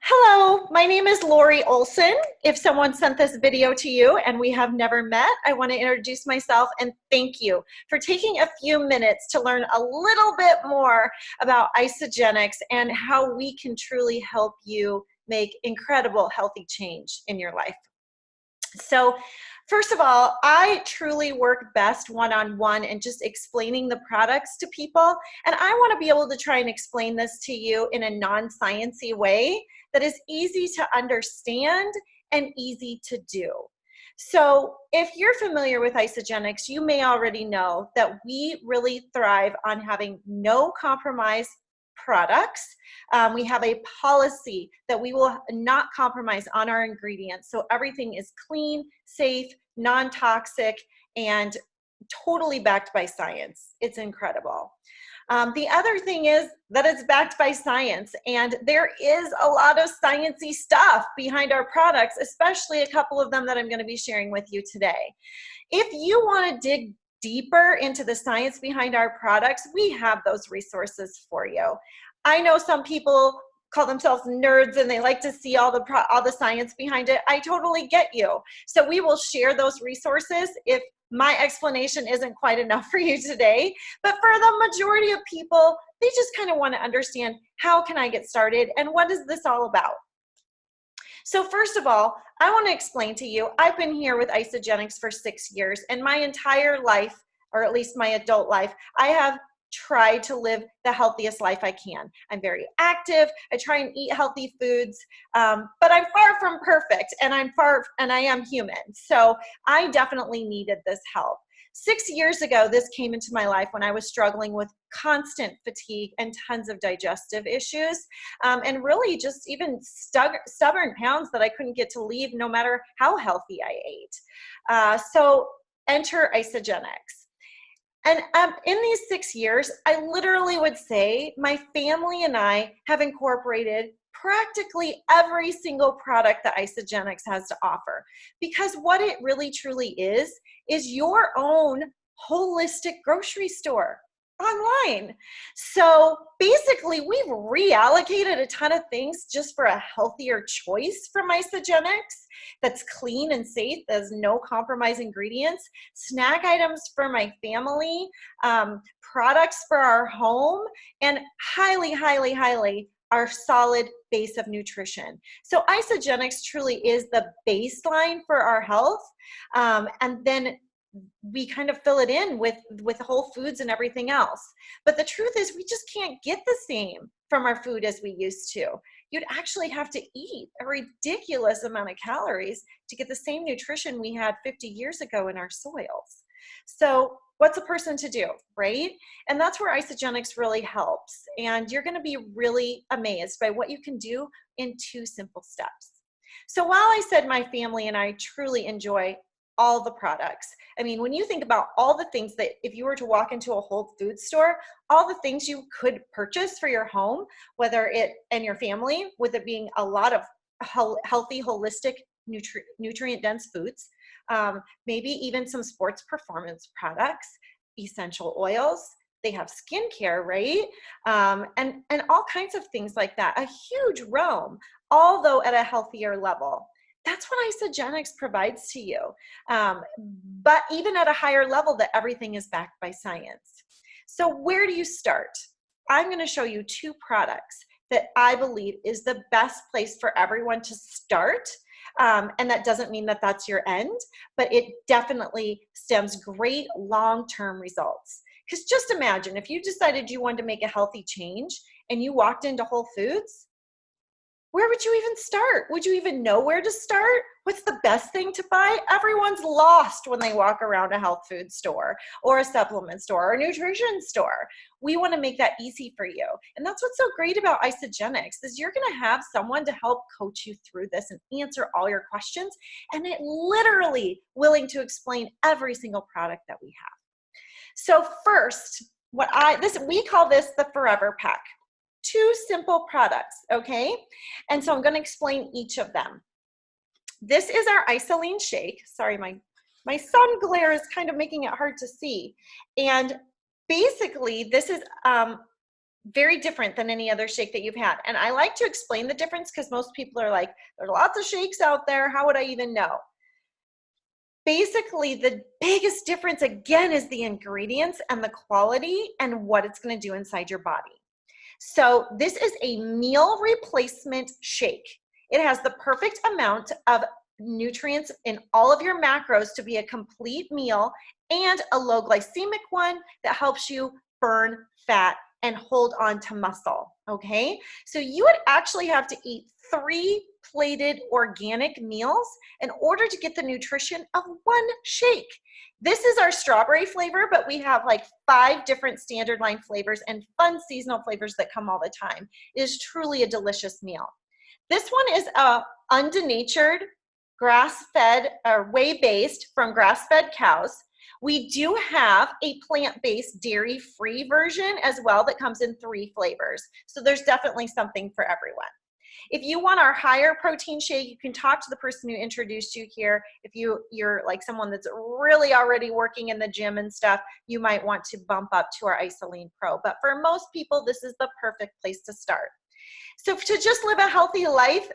Hello, my name is Lori Olson. If someone sent this video to you and we have never met, I want to introduce myself and thank you for taking a few minutes to learn a little bit more about Isagenix and how we can truly help you make incredible healthy change in your life. So first of all, I truly work best one-on-one and just explaining the products to people. And I want to be able to try and explain this to you in a non-sciencey way that is easy to understand and easy to do. So if you're familiar with Isagenix, you may already know that we really thrive on having no compromise products. We have a policy that we will not compromise on our ingredients. So everything is clean, safe, non-toxic, and totally backed by science. It's incredible. The other thing is that it's backed by science, and there is a lot of sciencey stuff behind our products, especially a couple of them that I'm going to be sharing with you today. If you want to dig deeper into the science behind our products, we have those resources for you. I know some people call themselves nerds and they like to see all the science behind it. I totally get you. So we will share those resources if my explanation isn't quite enough for you today. But for the majority of people, they just kind of want to understand, how can I get started and what is this all about? So first of all, I want to explain to you, I've been here with Isagenix for 6 years, and my entire life, or at least my adult life, I have tried to live the healthiest life I can. I'm very active. I try and eat healthy foods, but I'm far from perfect, and I am human. So I definitely needed this help. 6 years ago, this came into my life when I was struggling with constant fatigue and tons of digestive issues, and really just even stubborn pounds that I couldn't get to leave no matter how healthy I ate. So enter Isagenix. And in these 6 years, I literally would say my family and I have incorporated practically every single product that Isagenix has to offer. Because what it really truly is your own holistic grocery store online. So basically, we've reallocated a ton of things just for a healthier choice from Isagenix that's clean and safe, there's no compromise ingredients, snack items for my family, products for our home, and highly, highly, highly our solid base of nutrition. So Isagenix truly is the baseline for our health, and then we kind of fill it in with whole foods and everything else. But the truth is, we just can't get the same from our food as we used to. You'd actually have to eat a ridiculous amount of calories to get the same nutrition we had 50 years ago in our soils. So what's a person to do, right? And that's where Isagenix really helps. And you're going to be really amazed by what you can do in 2 simple steps. So while I said my family and I truly enjoy all the products. I mean, when you think about all the things that if you were to walk into a Whole Foods store, all the things you could purchase for your home, whether it and your family, with it being a lot of healthy, holistic, nutrient-dense foods, maybe even some sports performance products, essential oils. They have skincare, right? And all kinds of things like that. A huge realm, although at a healthier level. That's what Isagenix provides to you. But even at a higher level, that everything is backed by science. So where do you start? I'm going to show you 2 products that I believe is the best place for everyone to start. And that doesn't mean that that's your end, but it definitely stems great long-term results. Because just imagine if you decided you wanted to make a healthy change and you walked into Whole Foods, where would you even start? Would you even know where to start? What's the best thing to buy? Everyone's lost when they walk around a health food store or a supplement store or a nutrition store. We want to make that easy for you. And that's what's so great about Isagenix is you're going to have someone to help coach you through this and answer all your questions, and it literally willing to explain every single product that we have. So first, we call this the Forever Pack. 2 simple products, okay? And so I'm going to explain each of them. This is our Isaline shake. Sorry, my sun glare is kind of making it hard to see. And basically, this is Very different than any other shake that you've had. And I like to explain the difference because most people are like, there's lots of shakes out there. How would I even know? Basically, the biggest difference again is the ingredients and the quality and what it's going to do inside your body. So this is a meal replacement shake. It has the perfect amount of nutrients in all of your macros to be a complete meal and a low glycemic one that helps you burn fat and hold on to muscle, okay? So you would actually have to eat 3 plated organic meals in order to get the nutrition of one shake. This is our strawberry flavor, but we have like 5 different standard line flavors and fun seasonal flavors that come all the time. It is truly a delicious meal. This one is undenatured, grass-fed, or whey-based from grass-fed cows. We do have a plant-based dairy-free version as well that comes in 3 flavors. So there's definitely something for everyone. If you want our higher protein shake, you can talk to the person who introduced you here. If you're like someone that's really already working in the gym and stuff, you might want to bump up to our Isoline Pro. But for most people, this is the perfect place to start. So to just live a healthy life,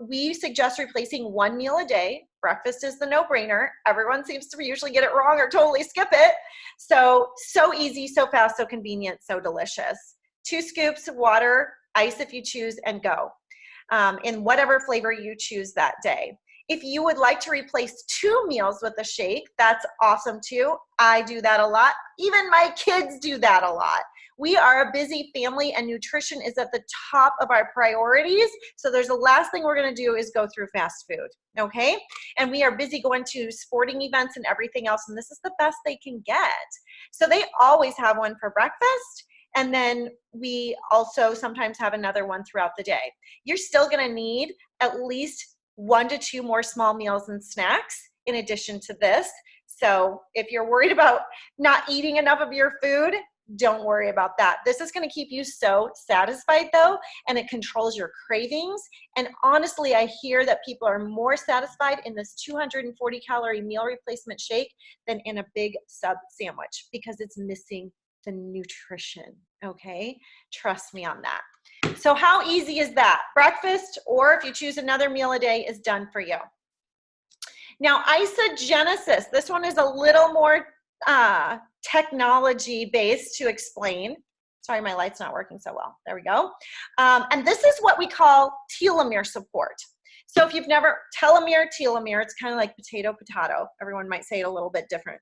we suggest replacing 1 meal a day. Breakfast is the no-brainer. Everyone seems to usually get it wrong or totally skip it. So easy, so fast, so convenient, so delicious. 2 scoops of water, ice if you choose, and go. In whatever flavor you choose that day. If you would like to replace 2 meals with a shake, that's awesome too. I do that a lot. Even my kids do that a lot. We are a busy family and nutrition is at the top of our priorities. So there's the last thing we're going to do is go through fast food. Okay. And we are busy going to sporting events and everything else. And this is the best they can get. So they always have one for breakfast. And then we also sometimes have another one throughout the day. You're still going to need at least 1 to 2 more small meals and snacks in addition to this. So if you're worried about not eating enough of your food, don't worry about that. This is going to keep you so satisfied though, and it controls your cravings. And honestly, I hear that people are more satisfied in this 240 calorie meal replacement shake than in a big sub sandwich because it's missing the nutrition, okay? Trust me on that. So how easy is that? Breakfast, or if you choose another meal a day, is done for you. Now, Isogenesis, this one is a little more technology-based to explain. Sorry, my light's not working so well. There we go. And this is what we call telomere support. So if you've never, telomere, it's kind of like potato. Everyone might say it a little bit different.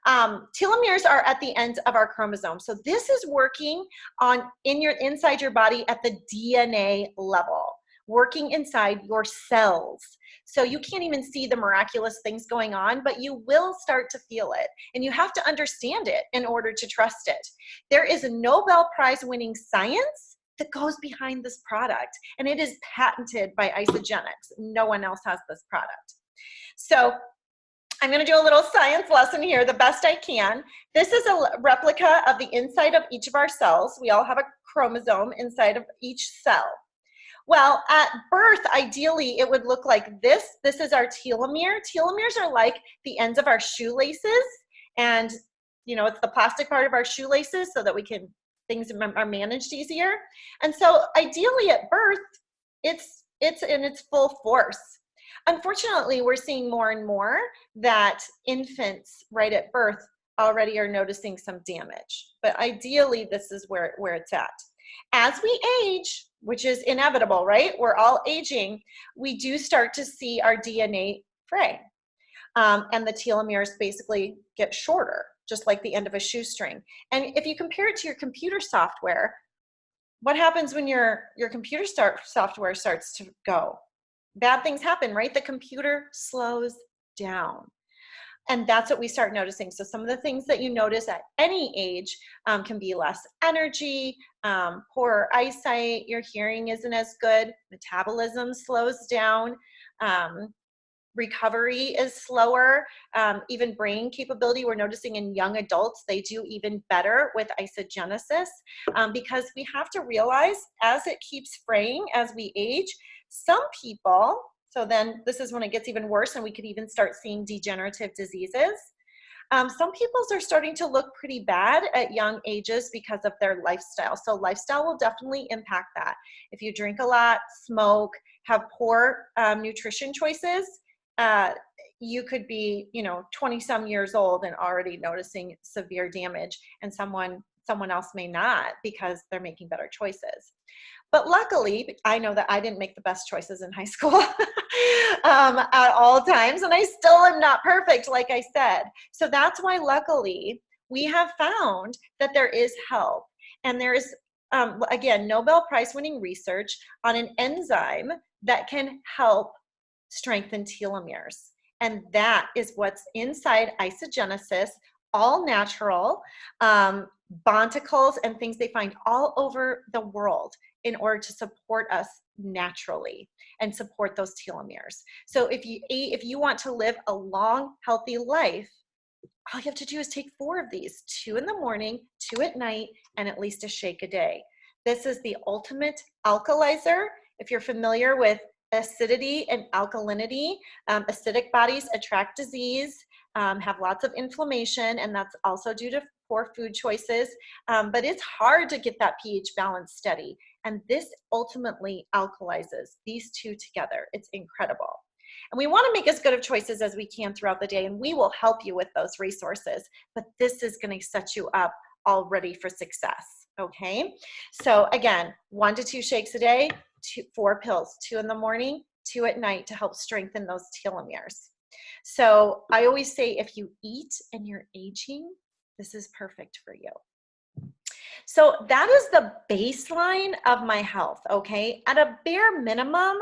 Telomeres are at the ends of our chromosome. So this is working on inside your body at the DNA level, working inside your cells. So you can't even see the miraculous things going on, but you will start to feel it. And you have to understand it in order to trust it. There is a Nobel Prize winning science that goes behind this product, and it is patented by Isagenix. No one else has this product. So I'm going to do a little science lesson here the best I can. This is a replica of the inside of each of our cells. We all have a chromosome inside of each cell. Well, at birth, ideally, it would look like this. This is our telomere. Telomeres are like the ends of our shoelaces. And, you know, it's the plastic part of our shoelaces so that things are managed easier. And so ideally at birth, it's in its full force. Unfortunately, we're seeing more and more that infants right at birth already are noticing some damage. But ideally, this is where it's at. As we age, which is inevitable, right? We're all aging. We do start to see our DNA fray. And the telomeres basically get shorter, just like the end of a shoestring. And if you compare it to your computer software, what happens when your computer software starts to go? Bad things happen, right? The computer slows down. And that's what we start noticing. So some of the things that you notice at any age can be less energy, poorer eyesight, your hearing isn't as good, metabolism slows down, recovery is slower, even brain capability. We're noticing in young adults, they do even better with isogenesis because we have to realize as it keeps fraying as we age, some people, so then this is when it gets even worse and we could even start seeing degenerative diseases. Some people's are starting to look pretty bad at young ages because of their lifestyle. So lifestyle will definitely impact that. If you drink a lot, smoke, have poor nutrition choices, you could be, 20 some years old and already noticing severe damage, and someone else may not because they're making better choices. But luckily, I know that I didn't make the best choices in high school at all times, and I still am not perfect, like I said. So that's why, luckily, we have found that there is help. And there is, again, Nobel Prize-winning research on an enzyme that can help strengthen telomeres. And that is what's inside Isagenesis, all natural, bonticles and things they find all over the world in order to support us naturally and support those telomeres. So if you want to live a long, healthy life, all you have to do is take 4 of these, 2 in the morning, 2 at night, and at least a shake a day. This is the ultimate alkalizer. If you're familiar with acidity and alkalinity, acidic bodies attract disease, have lots of inflammation, and that's also due to poor food choices. But it's hard to get that pH balance steady. And this ultimately alkalizes these two together. It's incredible. And we want to make as good of choices as we can throughout the day, and we will help you with those resources. But this is going to set you up already for success, okay? So again, 1 to 2 shakes a day, 4 pills, 2 in the morning, 2 at night to help strengthen those telomeres. So I always say if you eat and you're aging, this is perfect for you. So that is the baseline of my health, okay? At a bare minimum,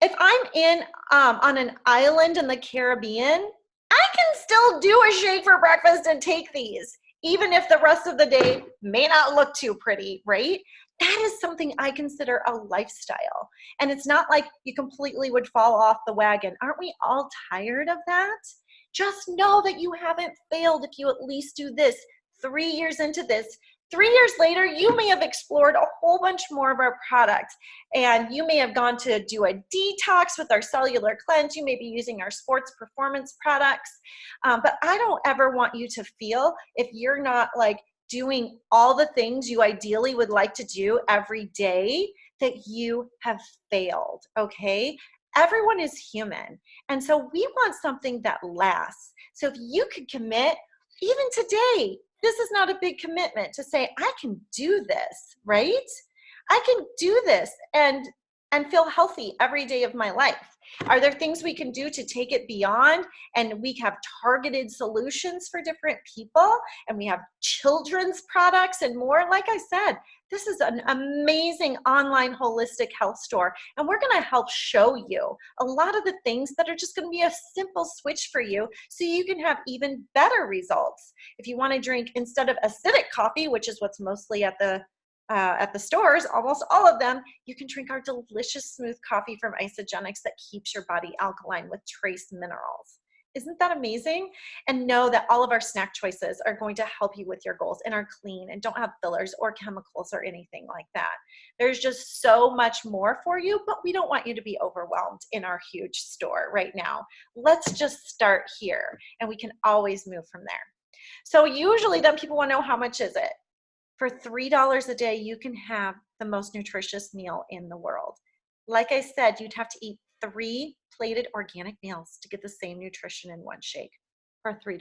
if I'm in on an island in the Caribbean, I can still do a shake for breakfast and take these, even if the rest of the day may not look too pretty, right? That is something I consider a lifestyle. And it's not like you completely would fall off the wagon. Aren't we all tired of that? Just know that you haven't failed if you at least do this 3 years into this. 3 years later, you may have explored a whole bunch more of our products, and you may have gone to do a detox with our cellular cleanse. You may be using our sports performance products, but I don't ever want you to feel, if you're not like doing all the things you ideally would like to do every day, that you have failed, okay? Everyone is human, and so we want something that lasts. So if you could commit, even today, this is not a big commitment to say, I can do this, right? I can do this and feel healthy every day of my life. Are there things we can do to take it beyond? And we have targeted solutions for different people, and we have children's products and more. Like I said, this is an amazing online holistic health store, and we're going to help show you a lot of the things that are just going to be a simple switch for you so you can have even better results. If you want to drink, instead of acidic coffee, which is what's mostly at the stores, almost all of them, you can drink our delicious smooth coffee from Isagenix that keeps your body alkaline with trace minerals. Isn't that amazing? And know that all of our snack choices are going to help you with your goals and are clean and don't have fillers or chemicals or anything like that. There's just so much more for you, but we don't want you to be overwhelmed in our huge store right now. Let's just start here, and we can always move from there. So usually then people want to know, how much is it? For $3 a day, you can have the most nutritious meal in the world. Like I said, you'd have to eat 3 plated organic meals to get the same nutrition in one shake for $3.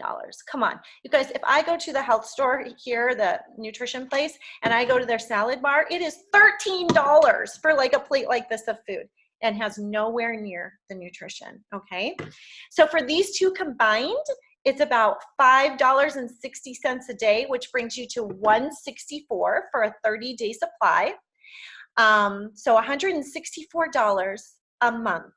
Come on. You guys, if I go to the health store here, the nutrition place, and I go to their salad bar, it is $13 for like a plate like this of food, and has nowhere near the nutrition, okay? So for these two combined, it's about $5.60 a day, which brings you to $164 for a 30-day supply. So $164 a month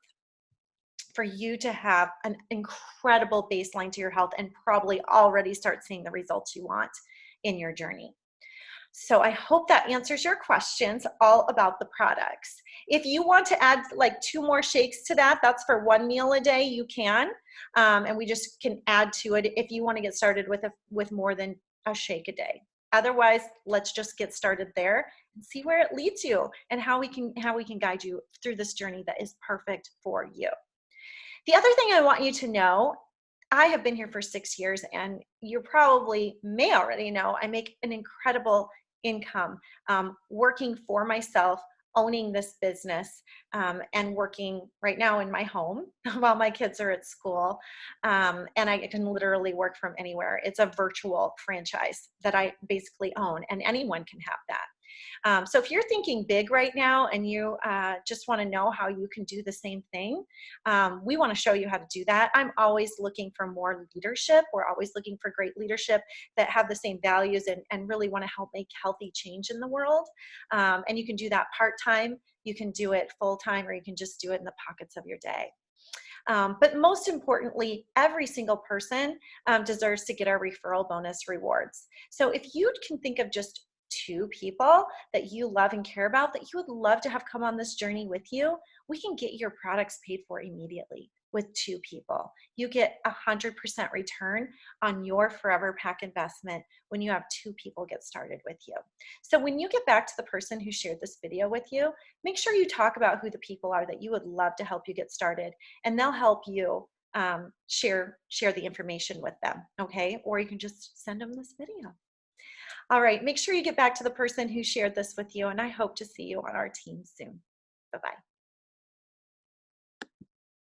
for you to have an incredible baseline to your health and probably already start seeing the results you want in your journey. So I hope that answers your questions all about the products. If you want to add like 2 more shakes to that, that's for 1 meal a day, you can. And we just can add to it if you want to get started with more than a shake a day. Otherwise, let's just get started there and see where it leads you and how we can guide you through this journey that is perfect for you. The other thing I want you to know, I have been here for 6 years, and you probably may already know I make an incredible income working for myself, owning this business, and working right now in my home while my kids are at school. And I can literally work from anywhere. It's a virtual franchise that I basically own, and anyone can have that. So if you're thinking big right now and you just want to know how you can do the same thing, we want to show you how to do that. I'm always looking for more leadership. We're always looking for great leadership that have the same values and really want to help make healthy change in the world. And you can do that part-time, you can do it full-time, or you can just do it in the pockets of your day. But most importantly, every single person deserves to get our referral bonus rewards. So if you can think of just 2 people that you love and care about, that you would love to have come on this journey with you, we can get your products paid for immediately with 2 people. You get 100% return on your Forever Pack investment when you have 2 people get started with you. So when you get back to the person who shared this video with you, make sure you talk about who the people are that you would love to help you get started, and they'll help you share the information with them, okay? Or you can just send them this video. All right, make sure you get back to the person who shared this with you, and I hope to see you on our team soon. Bye-bye.